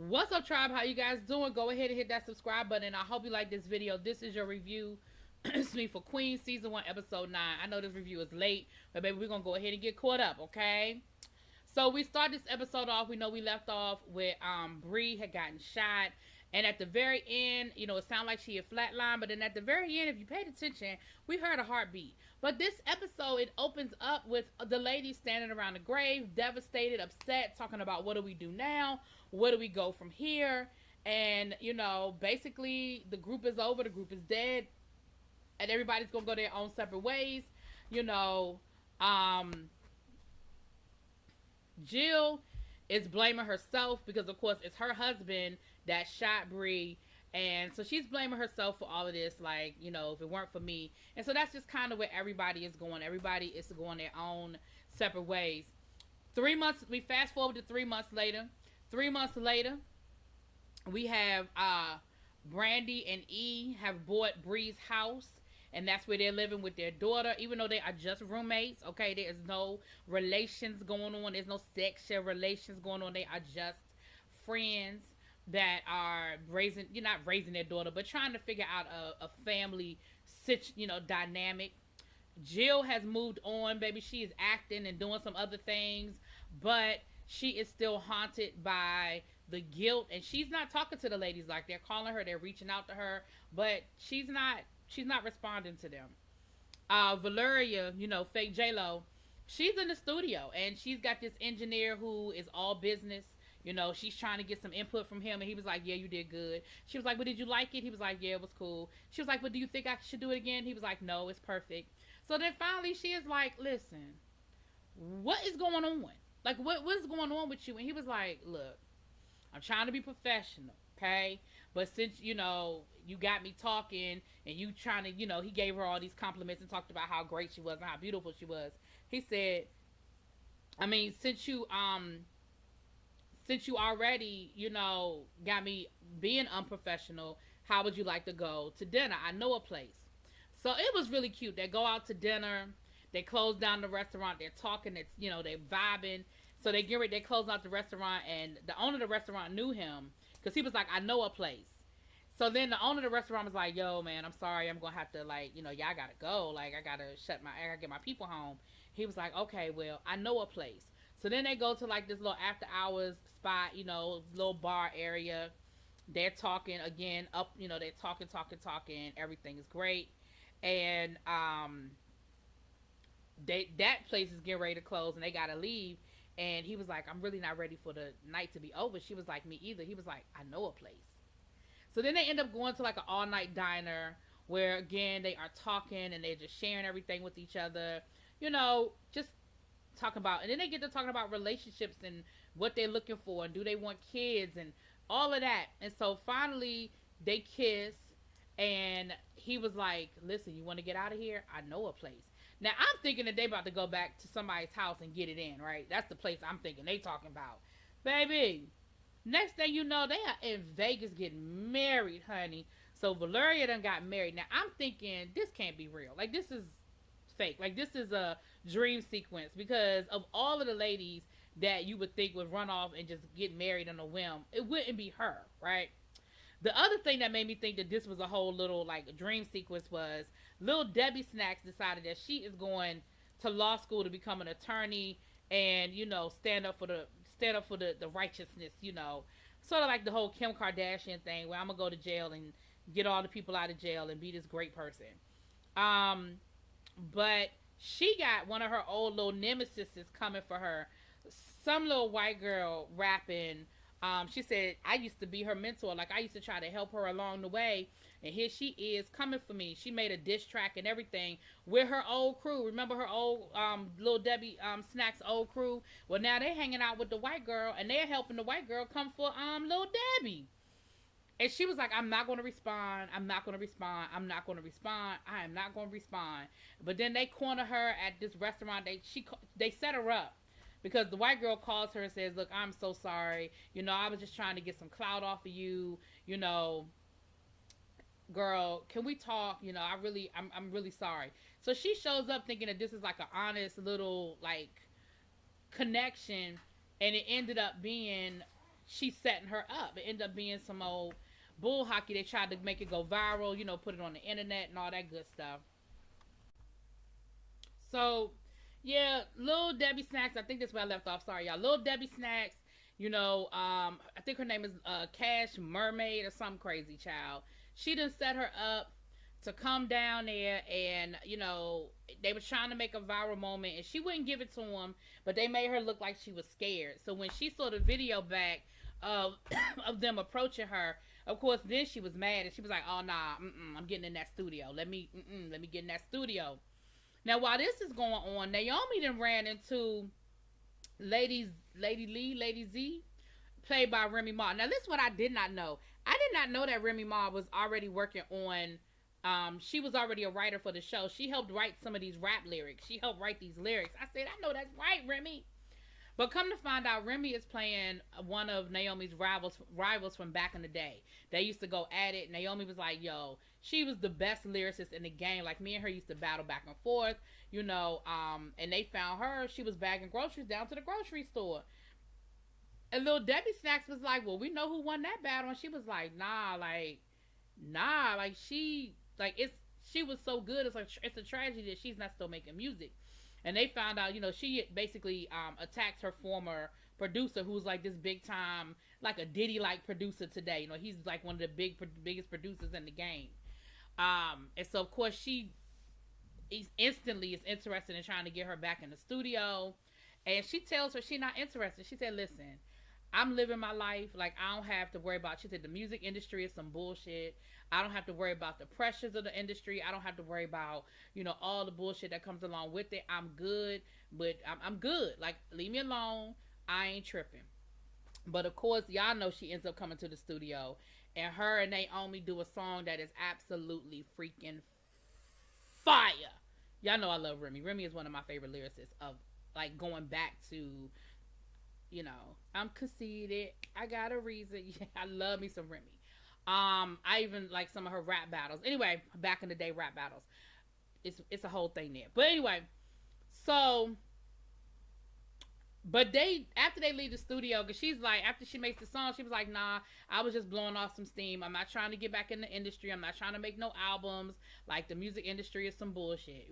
What's up, tribe? How you guys doing? Go ahead and hit that subscribe button. I hope you like this video. This is your review excuse me, for Queen Season 1, Episode 9. I know this review is late, but baby, we're going to go ahead and get caught up, okay? So we start this episode off. We know we left off with Bree had gotten shot. And at the very end, you know, it sounded like she had flatlined. But then at the very end, if you paid attention, we heard a heartbeat. But this episode, it opens up with the ladies standing around the grave, devastated, upset, talking about what do we do now? Where do we go from here? And, you know, basically the group is over. The group is dead. And everybody's going to go their own separate ways. You know, Jill is blaming herself because, of course, it's her husband that shot Bree. And so she's blaming herself for all of this, like, you know, if it weren't for me. And so that's just kind of where everybody is going. Everybody is going their own separate ways. 3 months, we fast forward to 3 months later. 3 months later, we have Brandy and E have bought Bree's house. And that's where they're living with their daughter, even though they are just roommates. Okay, there's no relations going on. There's no sexual relations going on. They are just friends that are raising, you're not raising their daughter, but trying to figure out a family, dynamic. Jill has moved on, baby. She is acting and doing some other things, but she is still haunted by the guilt. And she's not talking to the ladies like they're calling her, they're reaching out to her, but she's not responding to them. Valeria, you know, fake J-Lo, she's in the studio and she's got this engineer who is all business. You know, she's trying to get some input from him and he was like, yeah, you did good. She was like, but did you like it? He was like, yeah, it was cool. She was like, but do you think I should do it again? He was like, no, it's perfect. So then finally she is like, listen, what is going on? Like, what's going on with you? And he was like, look, I'm trying to be professional, okay? But since, you know, you got me talking and you trying to, you know, he gave her all these compliments and talked about how great she was and how beautiful she was. He said, I mean, since you already, you know, got me being unprofessional, how would you like to go to dinner? I know a place. So it was really cute. They go out to dinner. They close down the restaurant. They're talking. It's, you know, they're vibing. So they close out the restaurant and the owner of the restaurant knew him because he was like, I know a place. So then the owner of the restaurant was like, yo, man, I'm sorry. I'm going to have to, like, you know, y'all got to go. Like, I got to get my people home. He was like, okay, well, I know a place. So then they go to, like, this little after hours spot, you know, little bar area. They're talking again up, you know, they're talking. Everything is great. And that place is getting ready to close and they got to leave. And he was like, I'm really not ready for the night to be over. She was like, me either. He was like, I know a place. So then they end up going to like an all-night diner where, again, they are talking and they're just sharing everything with each other. You know, just talking about, and then they get to talking about relationships and what they're looking for and do they want kids and all of that. And so finally they kiss and he was like, listen, you want to get out of here? I know a place. Now, I'm thinking that they about to go back to somebody's house and get it in, right? That's the place I'm thinking they talking about. Baby, next thing you know, they are in Vegas getting married, honey. So Valeria done got married. Now, I'm thinking this can't be real. Like, this is fake. Like, this is a dream sequence because of all of the ladies that you would think would run off and just get married on a whim. It wouldn't be her, right? The other thing that made me think that this was a whole little, like, dream sequence was Lil Debbie Snacks decided that she is going to law school to become an attorney and, you know, stand up for the righteousness, you know. Sort of like the whole Kim Kardashian thing where I'm going to go to jail and get all the people out of jail and be this great person. But she got one of her old little nemesis coming for her. Some little white girl rapping. She said, I used to be her mentor. Like, I used to try to help her along the way. And here she is coming for me. She made a diss track and everything with her old crew. Remember her old, Lil Debbie Snacks old crew? Well, now they're hanging out with the white girl. And they're helping the white girl come for Lil Debbie. And she was like, I'm not going to respond. I'm not going to respond. I'm not going to respond. I am not going to respond. But then they corner her at this restaurant. They set her up. Because the white girl calls her and says, look, I'm so sorry. You know, I was just trying to get some clout off of you. You know, girl, can we talk? You know, I'm really sorry. So she shows up thinking that this is like an honest little, like, connection. And it ended up being she's setting her up. It ended up being some old bull hockey. They tried to make it go viral, put it on the internet and all that good stuff. So, yeah, Little Debbie Snacks. I think that's where I left off. Sorry, y'all. Little Debbie Snacks. I think her name is Cash Mermaid or some crazy child. She done set her up to come down there, and they were trying to make a viral moment, and she wouldn't give it to them, but they made her look like she was scared. So when she saw the video back of of them approaching her, of course, then she was mad, and she was like, "Oh nah, I'm getting in that studio. Let me get in that studio." Now, while this is going on, Naomi then ran into Lady Z, played by Remy Ma. Now, this is what I did not know. I did not know that Remy Ma was already working on. She was already a writer for the show. She helped write some of these rap lyrics. She helped write these lyrics. I said, I know that's right, Remy. But come to find out, Remy is playing one of Naomi's rivals from back in the day. They used to go at it. Naomi was like, yo, she was the best lyricist in the game. Like, me and her used to battle back and forth, and they found her. She was bagging groceries down to the grocery store. And Little Debbie Snacks was like, well, we know who won that battle. And she was like, nah, she was so good. It's a tragedy that she's not still making music. And they found out, she basically attacked her former producer, who's like this big time, like a Diddy like producer today. He's like one of the biggest producers in the game. And so of course she instantly is interested in trying to get her back in the studio. And she tells her she's not interested. She said, listen, I'm living my life. Like, I don't have to worry about, she said, the music industry is some bullshit. I don't have to worry about the pressures of the industry. I don't have to worry about, all the bullshit that comes along with it. I'm good, but I'm good. Like, leave me alone. I ain't tripping. But of course, y'all know she ends up coming to the studio, and her and Naomi do a song that is absolutely freaking fire. Y'all know I love Remy. Remy is one of my favorite lyricists of, like, going back to, I'm conceited. I got a reason. Yeah, I love me some Remy. I even like some of her rap battles. Anyway, back in the day rap battles. It's a whole thing there. But anyway, so, but after they leave the studio, because she's like, after she makes the song, she was like, nah, I was just blowing off some steam. I'm not trying to get back in the industry. I'm not trying to make no albums. Like, the music industry is some bullshit,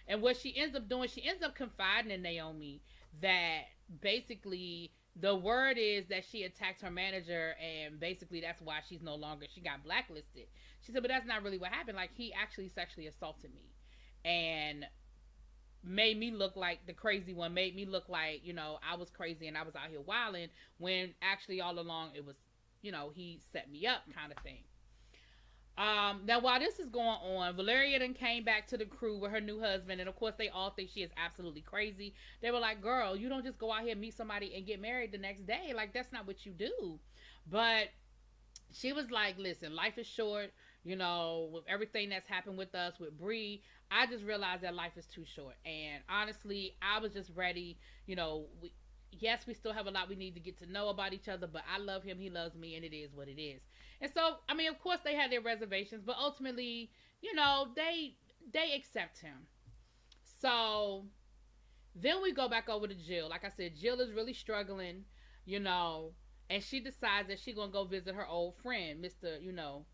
And what she ends up doing, she ends up confiding in Naomi that basically the word is that she attacked her manager, and basically that's why she got blacklisted. She said, but that's not really what happened. Like, he actually sexually assaulted me and made me look like the crazy one, made me look like, I was crazy and I was out here wilding, when actually all along it was, he set me up kind of thing. Now, while this is going on, Valeria then came back to the crew with her new husband, and of course they all think she is absolutely crazy. They were like, girl, you don't just go out here and meet somebody and get married the next day. Like, that's not what you do. But she was like, listen, life is short, with everything that's happened with us, with Bree. I just realized that life is too short. And honestly, I was just ready, yes, we still have a lot we need to get to know about each other, but I love him, he loves me, and it is what it is. And so, I mean, of course they had their reservations, but ultimately, they accept him. So then we go back over to Jill. Like I said, Jill is really struggling, and she decides that she's going to go visit her old friend, Mr.,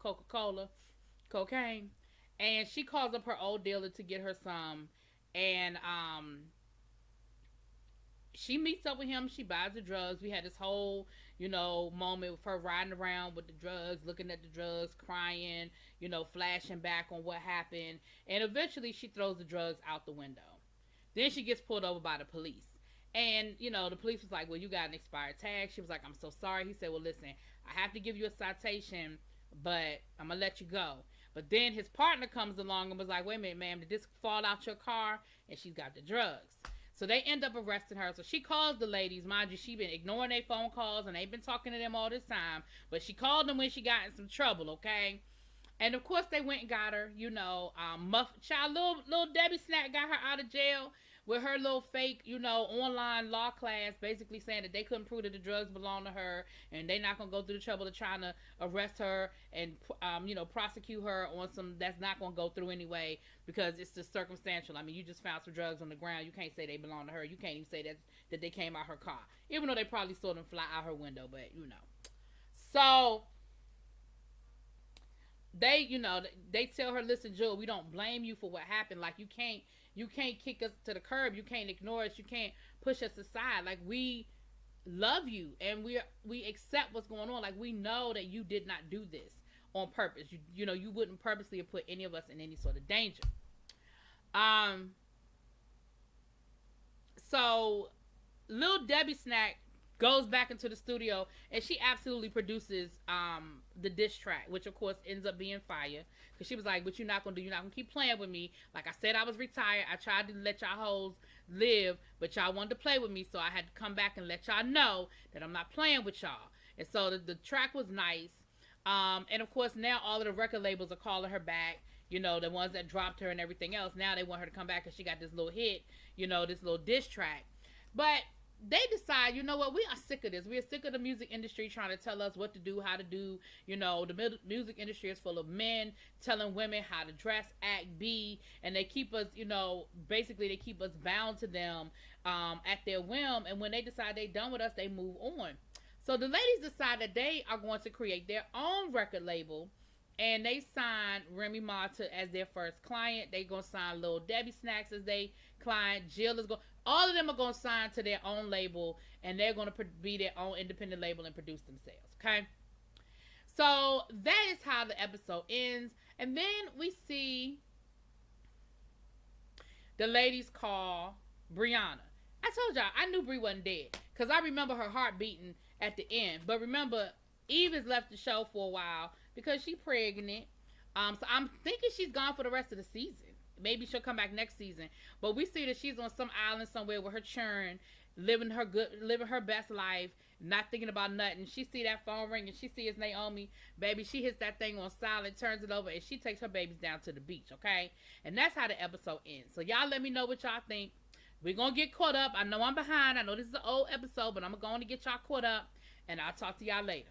Coca-Cola, cocaine. And she calls up her old dealer to get her some, and she meets up with him. She buys the drugs. We had this whole, moment with her riding around with the drugs, looking at the drugs, crying, flashing back on what happened. And eventually she throws the drugs out the window. Then she gets pulled over by the police. And, the police was like, well, you got an expired tag. She was like, I'm so sorry. He said, well, listen, I have to give you a citation, but I'm going to let you go. But then his partner comes along and was like, wait a minute, ma'am, did this fall out your car? And she's got the drugs. So they end up arresting her. So she calls the ladies. Mind you, she been ignoring their phone calls, and they've been talking to them all this time. But she called them when she got in some trouble, okay? And, of course, they went and got her, little Debbie Snack got her out of jail. with her little fake, online law class, basically saying that they couldn't prove that the drugs belong to her, and they're not gonna go through the trouble of trying to arrest her and prosecute her on some that's not gonna go through anyway because it's just circumstantial. I mean, you just found some drugs on the ground. You can't say they belong to her. You can't even say that they came out her car, even though they probably saw them fly out her window. But so they tell her, listen, Jewel, we don't blame you for what happened. Like, you can't kick us to the curb. You can't ignore us. You can't push us aside. Like, we love you and we accept what's going on. Like, we know that you did not do this on purpose. You wouldn't purposely have put any of us in any sort of danger. So Lil Debbie Snack goes back into the studio and she absolutely produces the diss track, which of course ends up being fire, because she was like, what you're not gonna do, you're not gonna keep playing with me. Like I said, I was retired. I tried to let y'all hoes live, but y'all wanted to play with me, so I had to come back and let y'all know that I'm not playing with y'all. And so the track was nice. And of course now all of the record labels are calling her back, the ones that dropped her and everything else. Now they want her to come back because she got this little hit, this little diss track. But they decide, we are sick of this. We are sick of the music industry trying to tell us what to do, how to do. The music industry is full of men telling women how to dress, act, be, and they keep us, basically they keep us bound to them at their whim. And when they decide they're done with us, they move on. So the ladies decide that they are going to create their own record label, and they sign Remy Ma as their first client. They gonna sign Lil Debbie Snacks as their client. Jill is going. All of them are going to sign to their own label, and they're going to be their own independent label and produce themselves, okay? So that is how the episode ends. And then we see the ladies call Brianna. I told y'all, I knew Brie wasn't dead because I remember her heart beating at the end. But remember, Eve has left the show for a while because she's pregnant. So I'm thinking she's gone for the rest of the season. Maybe she'll come back next season. But we see that she's on some island somewhere with her churn, living her best life, not thinking about nothing. She see that phone ring and she see it's Naomi. Baby, she hits that thing on silent, turns it over, and she takes her babies down to the beach, okay? And that's how the episode ends. So y'all let me know what y'all think. We're going to get caught up. I know I'm behind. I know this is an old episode, but I'm going to get y'all caught up. And I'll talk to y'all later.